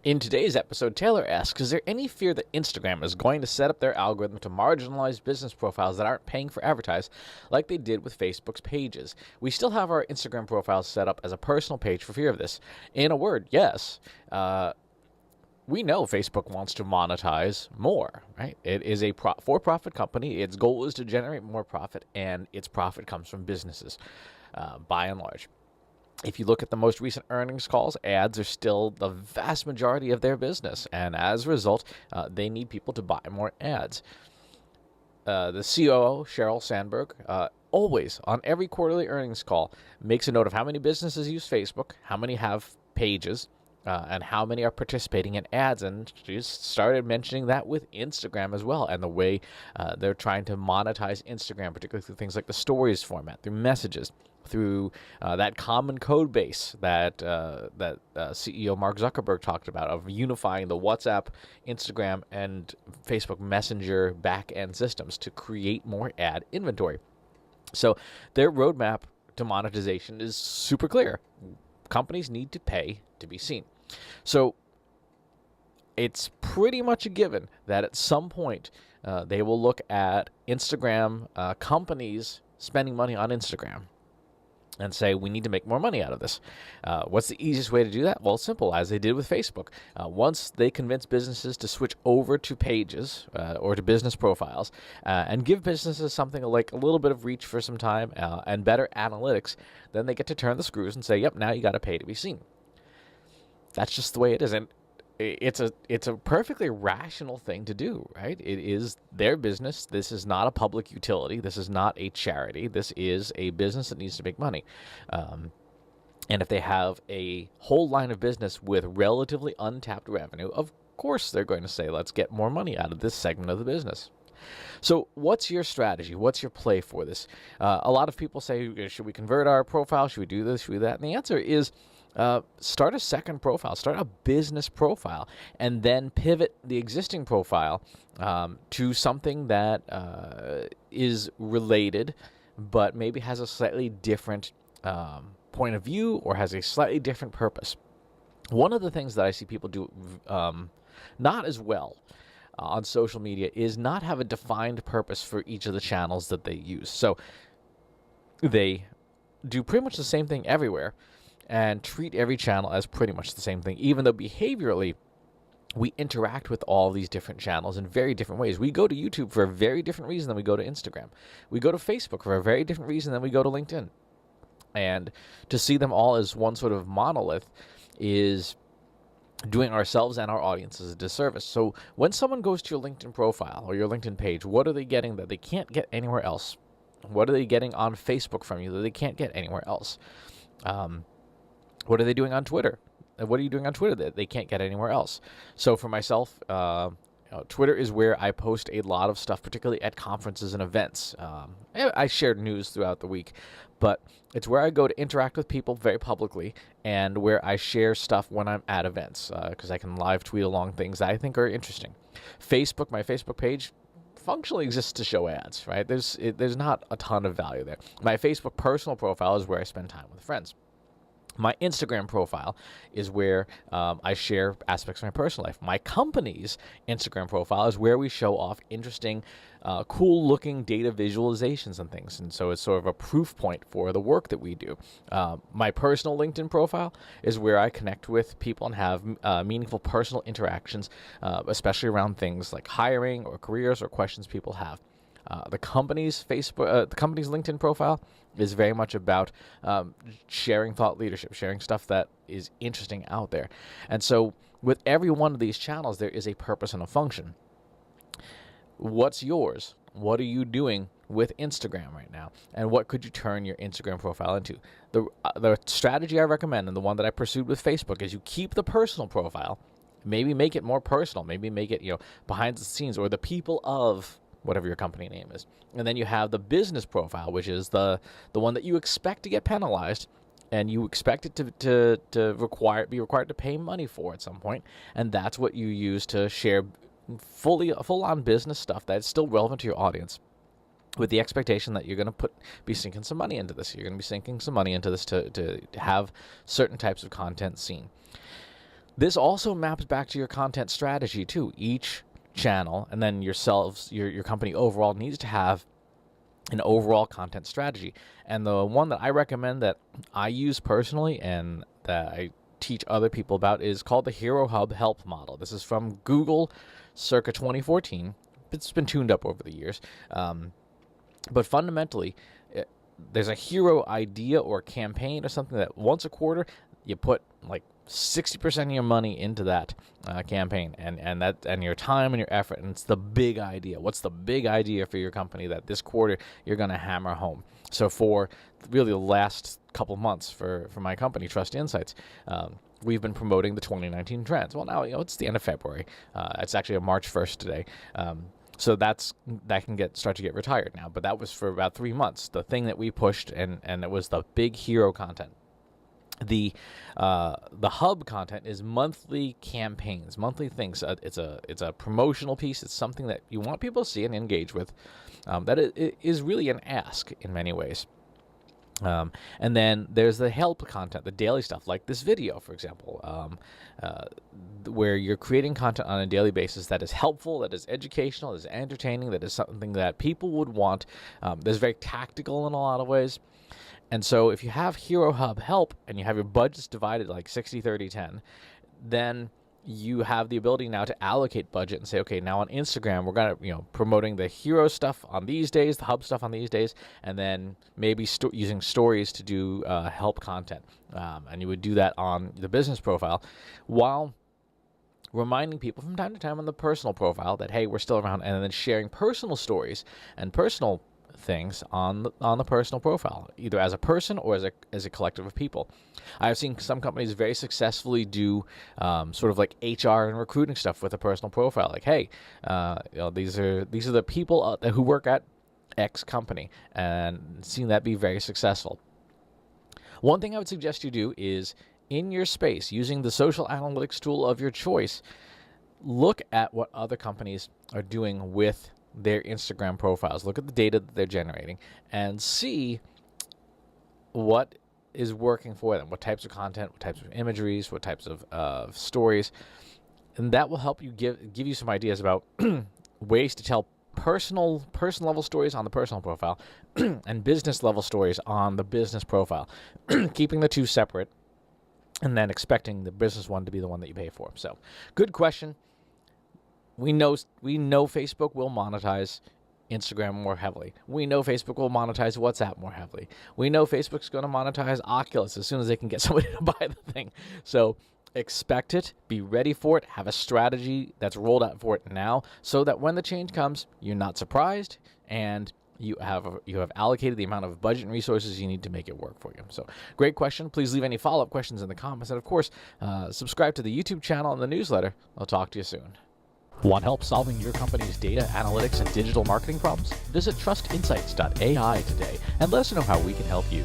In today's episode, Taylor asks, is there any fear that Instagram is going to set up their algorithm to marginalize business profiles that aren't paying for advertise like they did with Facebook's pages? We still have our Instagram profiles set up as a personal page for fear of this. In a word, yes. We know Facebook wants to monetize more, right? It is a for-profit company. Its goal is to generate more profit, and its profit comes from businesses, by and large. If you look at the most recent earnings calls, ads are still the vast majority of their business. And as a result, they need people to buy more ads. The COO, Sheryl Sandberg, always on every quarterly earnings call makes a note of how many businesses use Facebook, how many have pages, and how many are participating in ads. And she started mentioning that with Instagram as well, and the way they're trying to monetize Instagram, particularly through things like the stories format, through messages, through that common code base that CEO Mark Zuckerberg talked about, of unifying the WhatsApp, Instagram, and Facebook Messenger back-end systems to create more ad inventory. So their roadmap to monetization is super clear. Companies need to pay to be seen. So it's pretty much a given that at some point they will look at Instagram companies spending money on Instagram and say, we need to make more money out of this. What's the easiest way to do that? Well, it's simple, as they did with Facebook. Once they convince businesses to switch over to pages or to business profiles and give businesses something like a little bit of reach for some time and better analytics, then they get to turn the screws and say, yep, now you got to pay to be seen. That's just the way it is. And it's a perfectly rational thing to do, right? It is their business. This is not a public utility. This is not a charity. This is a business that needs to make money. And if they have a whole line of business with relatively untapped revenue, of course they're going to say, let's get more money out of this segment of the business. So what's your strategy? What's your play for this? A lot of people say, should we convert our profile? Should we do this? Should we do that? And the answer is, start a second profile, start a business profile, and then pivot the existing profile to something that is related, but maybe has a slightly different point of view or has a slightly different purpose. One of the things that I see people do not as well on social media is not have a defined purpose for each of the channels that they use. So they do pretty much the same thing everywhere and treat every channel as pretty much the same thing, even though behaviorally we interact with all these different channels in very different ways. We go to YouTube for a very different reason than we go to Instagram. We go to Facebook for a very different reason than we go to LinkedIn. And to see them all as one sort of monolith is doing ourselves and our audiences a disservice. So when someone goes to your LinkedIn profile or your LinkedIn page, what are they getting that they can't get anywhere else? What are they getting on Facebook from you that they can't get anywhere else? What are they doing on Twitter? What are you doing on Twitter that they can't get anywhere else? So for myself, Twitter is where I post a lot of stuff, particularly at conferences and events. I share news throughout the week, but it's where I go to interact with people very publicly and where I share stuff when I'm at events because I can live tweet along things that I think are interesting. Facebook, my Facebook page, functionally exists to show ads, right? There's not a ton of value there. My Facebook personal profile is where I spend time with friends. My Instagram profile is where I share aspects of my personal life. My company's Instagram profile is where we show off interesting, cool-looking data visualizations and things. And so it's sort of a proof point for the work that we do. My personal LinkedIn profile is where I connect with people and have meaningful personal interactions, especially around things like hiring or careers or questions people have. The company's LinkedIn profile is very much about sharing thought leadership, sharing stuff that is interesting out there. And so with every one of these channels, there is a purpose and a function. What's yours? What are you doing with Instagram right now? And what could you turn your Instagram profile into? The strategy I recommend, and the one that I pursued with Facebook, is you keep the personal profile, maybe make it more personal, maybe make it, behind the scenes or the people of whatever your company name is. And then you have the business profile, which is the one that you expect to get penalized and you expect it to be required to pay money for at some point. And that's what you use to share full-on business stuff that's still relevant to your audience, with the expectation that you're going to be sinking some money into this. You're going to be sinking some money into this to have certain types of content seen. This also maps back to your content strategy too. Each channel and then yourselves, your company overall needs to have an overall content strategy. And the one that I recommend that I use personally and that I teach other people about is called the Hero Hub Help Model. This is from Google circa 2014. It's been tuned up over the years. But fundamentally, there's a hero idea or campaign or something that once a quarter you put like 60% of your money into that campaign and your time and your effort, and it's the big idea. What's the big idea for your company that this quarter you're going to hammer home? So for really the last couple months for my company, Trust Insights, we've been promoting the 2019 trends. Well, now it's the end of February. It's actually a March 1st today. So that can start to get retired now. But that was for about 3 months. The thing that we pushed, and it was the big hero content. The hub content is monthly campaigns, monthly things. It's a promotional piece. It's something that you want people to see and engage with. That it is really an ask in many ways. And then there's the help content, the daily stuff, like this video, for example, where you're creating content on a daily basis that is helpful, that is educational, that is entertaining, that is something that people would want. That's very tactical in a lot of ways. And so if you have Hero Hub Help and you have your budgets divided like 60-30-10, then you have the ability now to allocate budget and say, okay, now on Instagram, we're going to, promoting the hero stuff on these days, the hub stuff on these days, and then maybe using stories to do help content. And you would do that on the business profile while reminding people from time to time on the personal profile that, hey, we're still around, and then sharing personal stories and personal things on the personal profile, either as a person or as a collective of people. I've seen some companies very successfully do sort of like HR and recruiting stuff with a personal profile. Like, hey, these are the people who work at X company, and seen that be very successful. One thing I would suggest you do is in your space, using the social analytics tool of your choice, look at what other companies are doing with their Instagram profiles. Look at the data that they're generating and see what is working for them, what types of content, what types of imageries, what types of stories, and that will help you give you some ideas about ways to tell personal level stories on the personal profile and business level stories on the business profile, keeping the two separate and then expecting the business one to be the one that you pay for. So, good question. We know Facebook will monetize Instagram more heavily. We know Facebook will monetize WhatsApp more heavily. We know Facebook's going to monetize Oculus as soon as they can get somebody to buy the thing. So expect it, be ready for it, have a strategy that's rolled out for it now so that when the change comes, you're not surprised and you have allocated the amount of budget and resources you need to make it work for you. So great question. Please leave any follow-up questions in the comments. And of course, subscribe to the YouTube channel and the newsletter. I'll talk to you soon. Want help solving your company's data, analytics, and digital marketing problems? Visit trustinsights.ai today and let us know how we can help you.